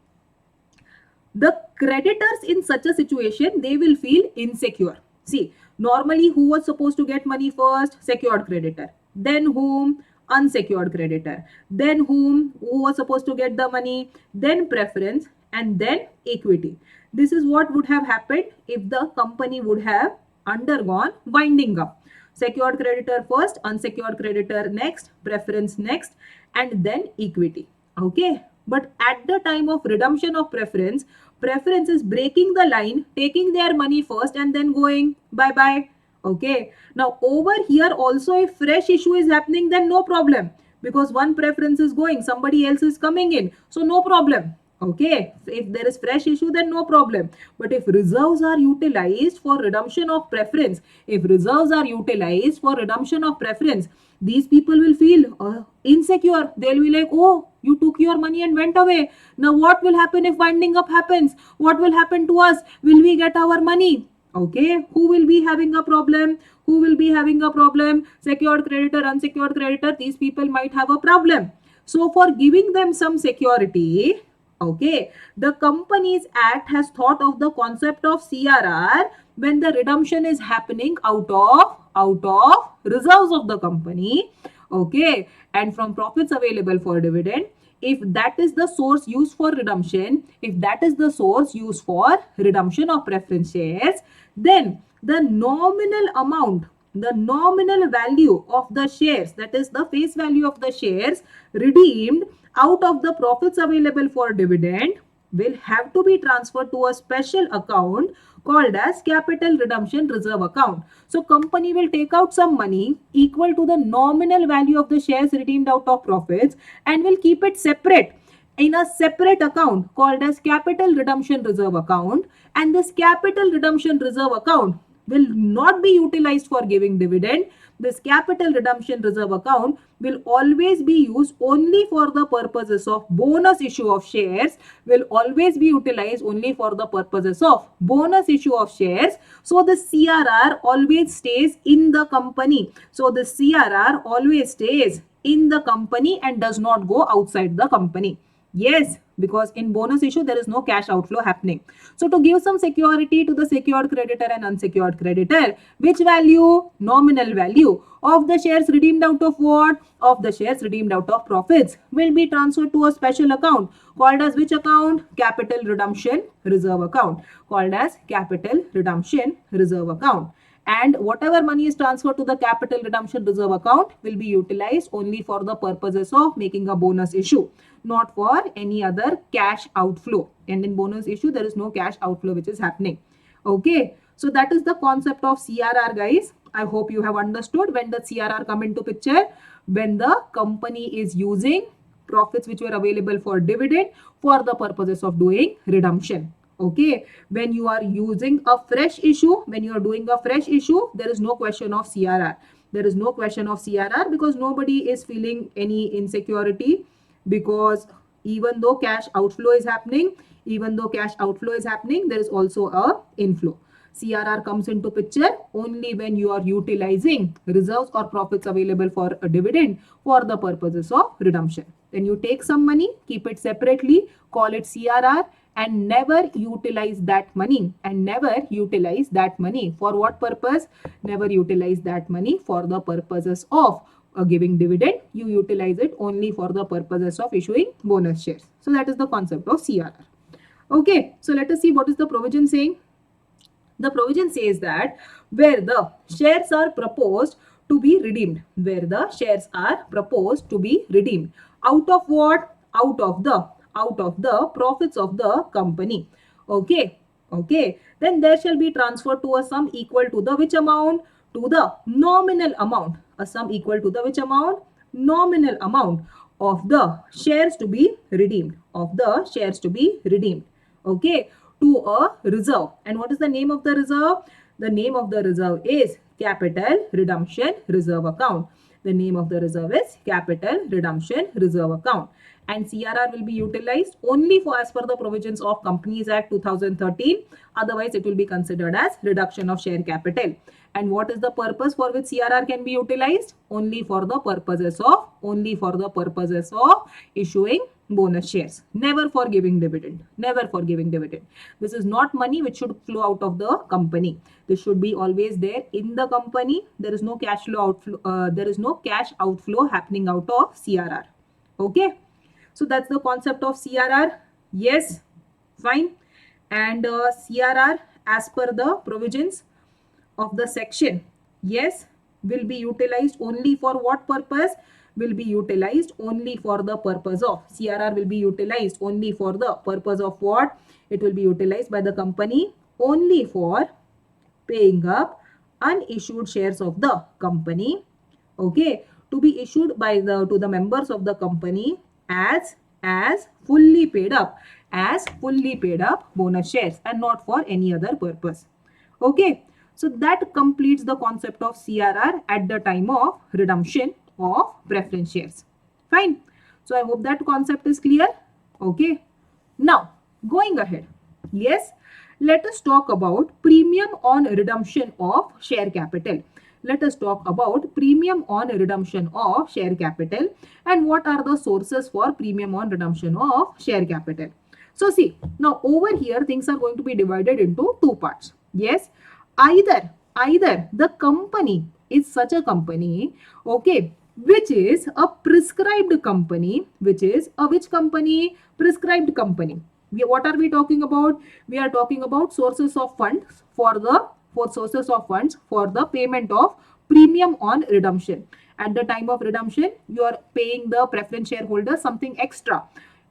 the creditors in such a situation, they will feel insecure. See, normally who was supposed to get money first? Secured creditor. Then whom? Unsecured creditor. Then whom? Who was supposed to get the money? Then preference, and then equity. This is what would have happened if the company would have undergone winding up. Secured creditor first, unsecured creditor next, preference next, and then equity. Okay, but at the time of redemption of preference, preference is breaking the line, taking their money first and then going bye bye. Okay, now over here also, if fresh issue is happening, then no problem, because one preference is going, somebody else is coming in, so no problem. Okay, if there is fresh issue, then no problem. But if reserves are utilized for redemption of preference, if reserves are utilized for redemption of preference, these people will feel insecure. They'll be like, oh, you took your money and went away. Now what will happen if winding up happens? What will happen to us? Will we get our money? Okay, who will be having a problem? Who will be having a problem? Secured creditor, unsecured creditor, these people might have a problem. So for giving them some security, okay, the Companies Act has thought of the concept of CRR when the redemption is happening out of reserves of the company, okay, and from profits available for dividend. If that is the source used for redemption, if that is the source used for redemption of preference shares, then the nominal amount the nominal value of the shares, that is the face value of the shares redeemed out of the profits available for dividend, will have to be transferred to a special account called as capital redemption reserve account. So company will take out some money equal to the nominal value of the shares redeemed out of profits and will keep it separate in a separate account called as capital redemption reserve account, and this capital redemption reserve account will not be utilized for giving dividend. This capital redemption reserve account will always be used only for the purposes of bonus issue of shares, will always be utilized only for the purposes of bonus issue of shares. So the CRR always stays in the company. So the CRR always stays in the company and does not go outside the company. Yes, because in bonus issue, there is no cash outflow happening. So to give some security to the secured creditor and unsecured creditor, which value? Nominal value of the shares redeemed out of what? Of the shares redeemed out of profits will be transferred to a special account called as which account? Capital redemption reserve account. Called as capital redemption reserve account. And whatever money is transferred to the capital redemption reserve account will be utilized only for the purposes of making a bonus issue, not for any other cash outflow. And in bonus issue, there is no cash outflow which is happening. Okay, so that is the concept of CRR, guys. I hope you have understood when the CRR come into picture, when the company is using profits which were available for dividend for the purposes of doing redemption. Okay, when you are using a fresh issue, when you are doing a fresh issue, there is no question of CRR. There is no question of CRR because nobody is feeling any insecurity, because even though cash outflow is happening, there is also a inflow. CRR comes into picture only when you are utilizing reserves or profits available for a dividend for the purposes of redemption. Then you take some money, keep it separately, call it CRR, and never utilize that money. For what purpose? Never utilize that money for the purposes of giving dividend. You utilize it only for the purposes of issuing bonus shares. So that is the concept of CRR. Okay, so let us see what is the provision saying. The provision says that where the shares are proposed to be redeemed, out of what? Out of the profits of the company. Okay, then there shall be transferred to a sum equal to the which amount? To the nominal amount. A sum equal to the which amount? Nominal amount of the shares to be redeemed. Okay, to a reserve. And what is the name of the reserve? The name of the reserve is capital redemption reserve account. The name of the reserve is capital redemption reserve account. And CRR will be utilized only for as per the provisions of Companies Act 2013. Otherwise, it will be considered as reduction of share capital. And what is the purpose for which CRR can be utilized? Only for the purposes of issuing bonus shares, never for giving dividend. This is not money which should flow out of the company. This should be always there in the company. There is no cash outflow happening out of CRR. Okay, so that's the concept of CRR. Yes, fine. And CRR, as per the provisions of the section, yes, will be utilized only for what purpose? Will be utilized only for the purpose of CRR will be utilized only for the purpose of what? It will be utilized by the company only for paying up unissued shares of the company, okay, to be issued by to the members of the company as fully paid up bonus shares, and not for any other purpose. Okay, so that completes the concept of CRR at the time of redemption of preference shares. Fine. So I hope that concept is clear. Okay. Now, going ahead. Yes, let us talk about premium on redemption of share capital. Let us talk about premium on redemption of share capital and what are the sources for premium on redemption of share capital. So see, now over here things are going to be divided into two parts. Yes, either the company is such a company, okay, which is a prescribed company, which is a which company? Prescribed company. What are we talking about? We are talking about sources of funds for the payment of premium on redemption. At the time of redemption, you are paying the preference shareholder something extra.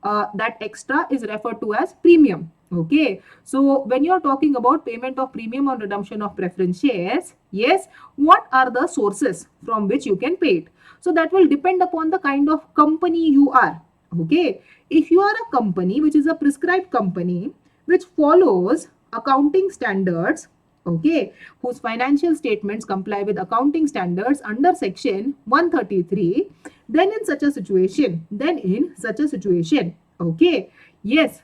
That extra is referred to as premium. Okay, so when you are talking about payment of premium on redemption of preference shares, yes, what are the sources from which you can pay it? So that will depend upon the kind of company you are. Okay, if you are a company which is a prescribed company which follows accounting standards, okay, whose financial statements comply with accounting standards under section 133, then in such a situation, okay, yes,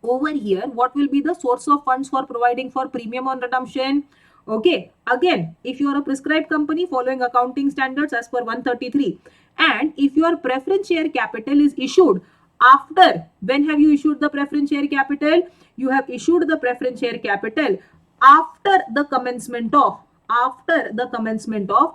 over here, what will be the source of funds for providing for premium on redemption? Okay, again, if you are a prescribed company following accounting standards as per 133, and if your preference share capital is issued after, when have you issued the preference share capital? You have issued the preference share capital after the commencement of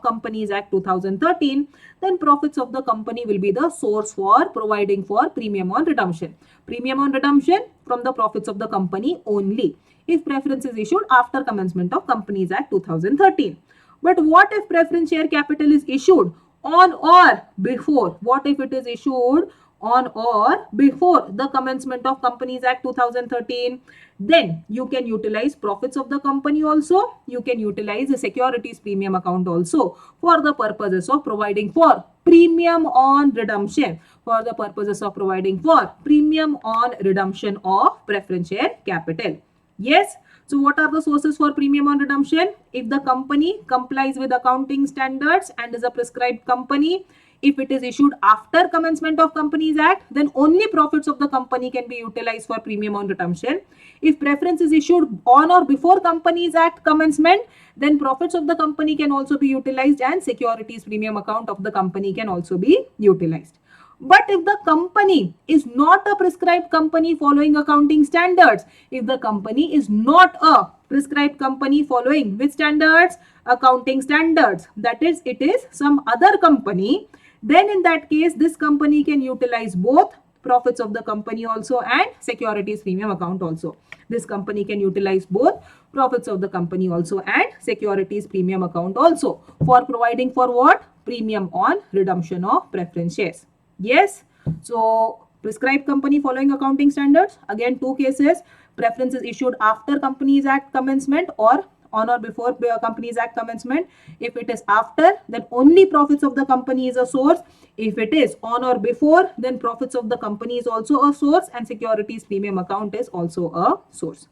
Companies Act 2013, then profits of the company will be the source for providing for premium on redemption. Premium on redemption from the profits of the company only, if preference is issued after commencement of Companies Act 2013. But what if preference share capital is issued on or before? What if it is issued on or before the commencement of Companies Act 2013? Then you can utilize profits of the company also. You can utilize the securities premium account also for the purposes of providing for premium on redemption. For the purposes of providing for premium on redemption of preference share capital. Yes. So what are the sources for premium on redemption? If the company complies with accounting standards and is a prescribed company, if it is issued after commencement of Companies Act, then only profits of the company can be utilized for premium on redemption. If preference is issued on or before Companies Act commencement, then profits of the company can also be utilized and securities premium account of the company can also be utilized. But if the company is not a prescribed company following accounting standards, if the company is not a prescribed company following which standards? Accounting standards. That is, it is some other company. Then in that case, this company can utilize both profits of the company also and securities premium account also. This company can utilize both profits of the company also and securities premium account also for providing for what? Premium on redemption of preference shares. Yes. So prescribed company following accounting standards. Again, two cases. Preference is issued after Companies Act commencement or on or before Companies Act commencement. If it is after, then only profits of the company is a source. If it is on or before, then profits of the company is also a source and securities premium account is also a source.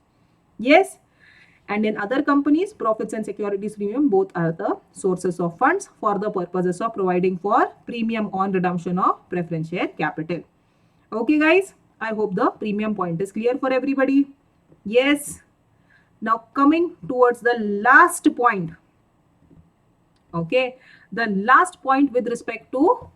Yes. And in other companies, profits and securities premium both are the sources of funds for the purposes of providing for premium on redemption of preference share capital. Okay, guys, I hope the premium point is clear for everybody. Yes. Now coming towards the last point. Okay, the last point with respect to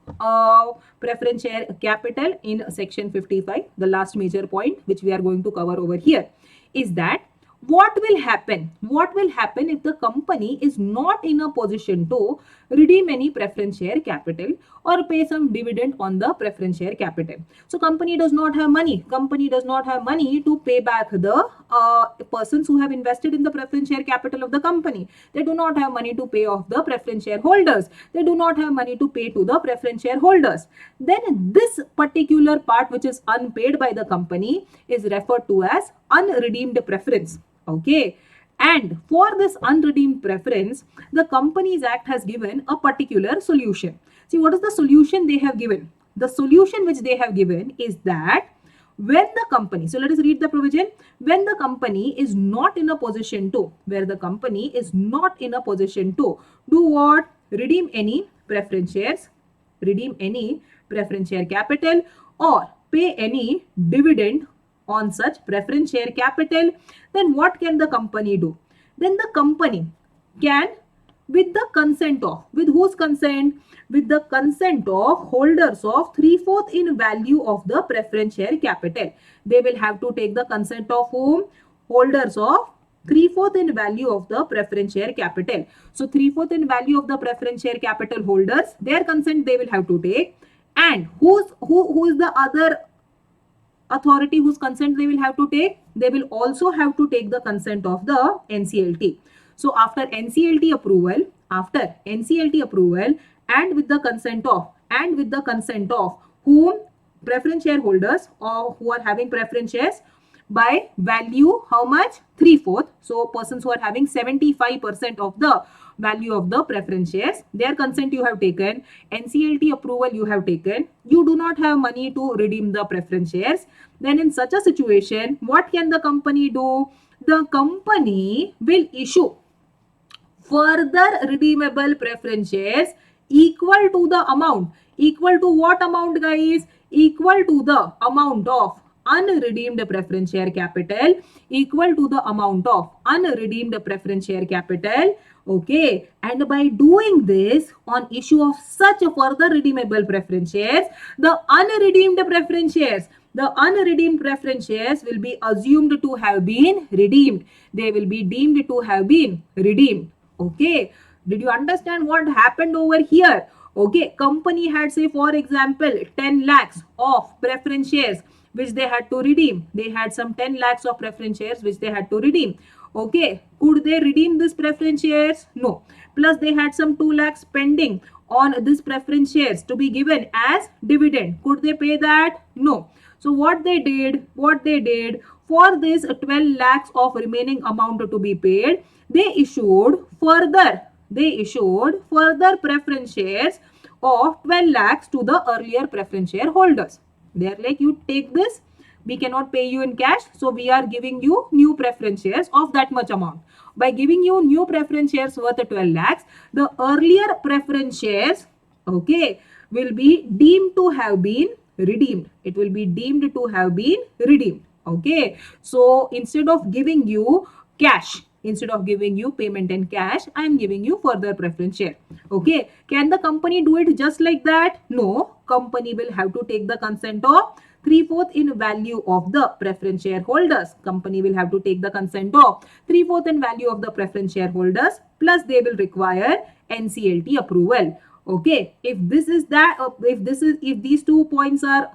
preference share capital in section 55, the last major point which we are going to cover over here is that what will happen if the company is not in a position to redeem any preference share capital or pay some dividend on the preference share capital. So company does not have money to pay back the persons who have invested in the preference share capital of the company. They do not have money to pay off the preference shareholders. They do not have money to pay to the preference shareholders. Then this particular part which is unpaid by the company is referred to as unredeemed preference. Okay. And for this unredeemed preference, the Companies Act has given a particular solution. See, what is the solution they have given? The solution which they have given is that when the company, so let us read the provision, when the company is not in a position to, do what? Redeem any preference shares, redeem any preference share capital or pay any dividend on such preference share capital, then what can the company do? Then the company can, with the consent of, with whose consent? With the consent of holders of 3/4 in value of the preference share capital. They will have to take the consent of whom? Holders of 3/4 in value of the preference share capital. So 3/4 in value of the preference share capital holders, their consent they will have to take. And who is the other authority whose consent they will have to take? They will also have to take the consent of the NCLT. So after NCLT approval, after NCLT approval and with the consent of whom? Preference shareholders or who are having preference shares by value how much? 3/4. So persons who are having 75% of the value of the preference shares, their consent you have taken, NCLT approval you have taken, you do not have money to redeem the preference shares, then in such a situation, what can the company do? The company will issue further redeemable preference shares equal to the amount. Equal to what amount, guys? Equal to the amount of unredeemed preference share capital, equal to the amount of unredeemed preference share capital. Okay, and by doing this, on issue of such a further redeemable preference shares, the unredeemed preference shares will be assumed to have been redeemed. They will be deemed to have been redeemed. Okay, did you understand what happened over here? Okay, company had, say for example, 10 lakhs of preference shares which they had to redeem. They had some 10 lakhs of preference shares which they had to redeem. Okay, could they redeem this preference shares? No. Plus they had some 2 lakhs pending on this preference shares to be given as dividend. Could they pay that? No. So what they did, for this 12 lakhs of remaining amount to be paid, they issued further preference shares of 12 lakhs to the earlier preference shareholders. They are like, you take this, we cannot pay you in cash, so we are giving you new preference shares of that much amount. By giving you new preference shares worth 12 lakhs, the earlier preference shares, okay, will be deemed to have been redeemed. It will be deemed to have been redeemed. Okay, so instead of giving you cash, instead of giving you payment in cash, I am giving you further preference share. Okay, can the company do it just like that? No, company will have to take the consent of 3/4 in value of the preference shareholders. Company will have to take the consent of 3/4 in value of the preference shareholders, plus they will require NCLT approval. Okay, if these 2 points are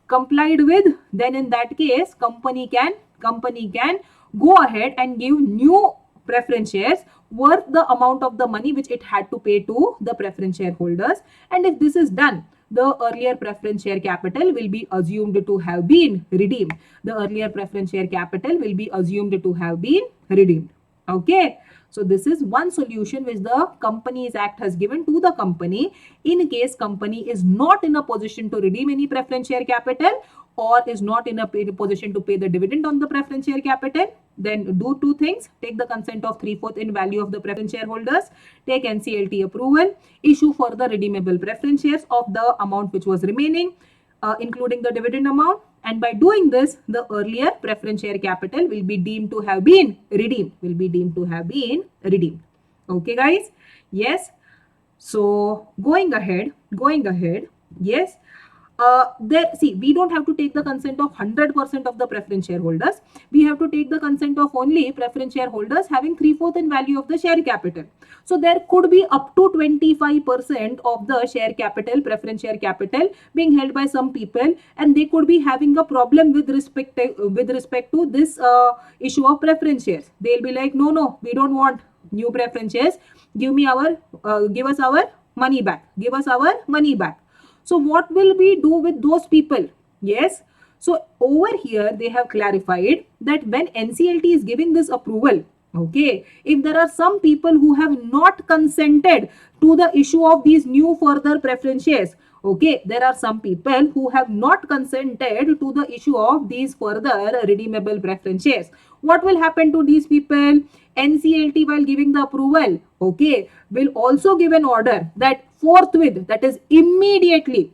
complied with, then in that case company can go ahead and give new preference shares worth the amount of the money which it had to pay to the preference shareholders. And if this is done, the earlier preference share capital will be assumed to have been redeemed. The earlier preference share capital will be assumed to have been redeemed. Okay, so this is one solution which the Companies Act has given to the company in case company is not in a position to redeem any preference share capital or is not in a position to pay the dividend on the preference share capital. Then do 2 things: take the consent of 3/4 in value of the preference shareholders, take NCLT approval, issue further redeemable preference shares of the amount which was remaining, including the dividend amount. And by doing this, the earlier preference share capital will be deemed to have been redeemed. Okay, guys? Yes. So going ahead, yes. We don't have to take the consent of 100% of the preference shareholders. We have to take the consent of only preference shareholders having 3/4 in value of the share capital. So there could be up to 25% of the share capital, preference share capital, being held by some people, and they could be having a problem with respect to this issue of preference shares. They'll be like, no, we don't want new preference shares. Give us our money back. So what will we do with those people? Yes. So over here, they have clarified that when NCLT is giving this approval, okay, if there are some people who have not consented to the issue of these new further preference shares, okay, there are some people who have not consented to the issue of these further redeemable preference shares. What will happen to these people? NCLT, while giving the approval, okay, will also give an order that forthwith, that is immediately,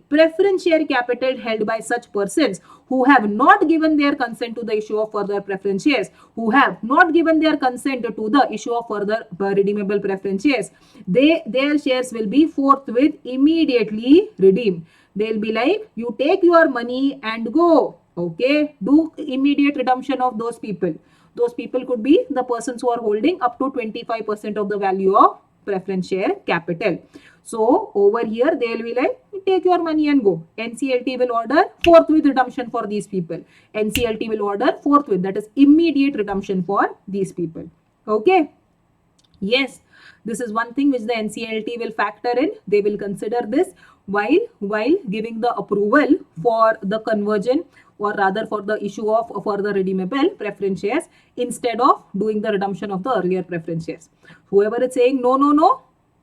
preference share capital held by such persons who have not given their consent to the issue of further preference shares, who have not given their consent to the issue of further redeemable preference shares, their shares will be forthwith immediately redeemed. They'll be like, you take your money and go. Okay, do immediate redemption of those people. Those people could be the persons who are holding up to 25% of the value of preference share capital. So over here, they will be like, take your money and go. NCLT will order forthwith redemption for these people. NCLT will order forthwith, that is immediate redemption for these people. Okay. Yes, this is one thing which the NCLT will factor in. They will consider this while giving the approval for the conversion, or rather for the issue of further redeemable preference shares, instead of doing the redemption of the earlier preference shares. Whoever is saying no, no, no,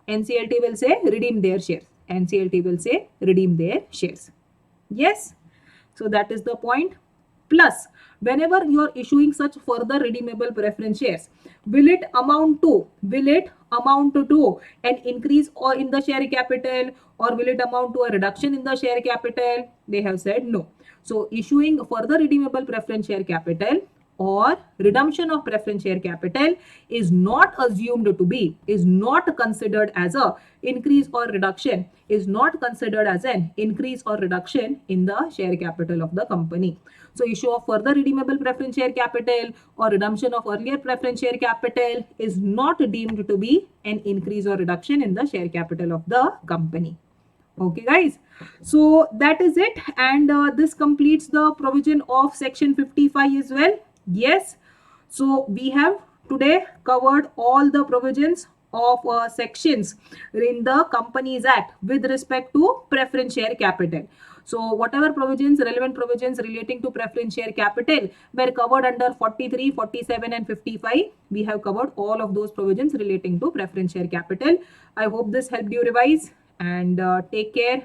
NCLT will say redeem their shares. NCLT will say redeem their shares. Yes. So that is the point. Plus, whenever you are issuing such further redeemable preference shares, will it amount to an increase or in the share capital, or will it amount to a reduction in the share capital? They have said no. So issuing further redeemable preference share capital or redemption of preference share capital is not assumed to be, is not considered as a increase or reduction, is not considered as an increase or reduction in the share capital of the company. So issue of further redeemable preference share capital or redemption of earlier preference share capital is not deemed to be an increase or reduction in the share capital of the company. Okay, guys. So that is it, and this completes the provision of section 55 as well. Yes. So we have today covered all the provisions of sections in the Companies Act with respect to preference share capital. So whatever provisions, relevant provisions relating to preference share capital were covered under 43, 47 and 55. We have covered all of those provisions relating to preference share capital. I hope this helped you revise, and take care.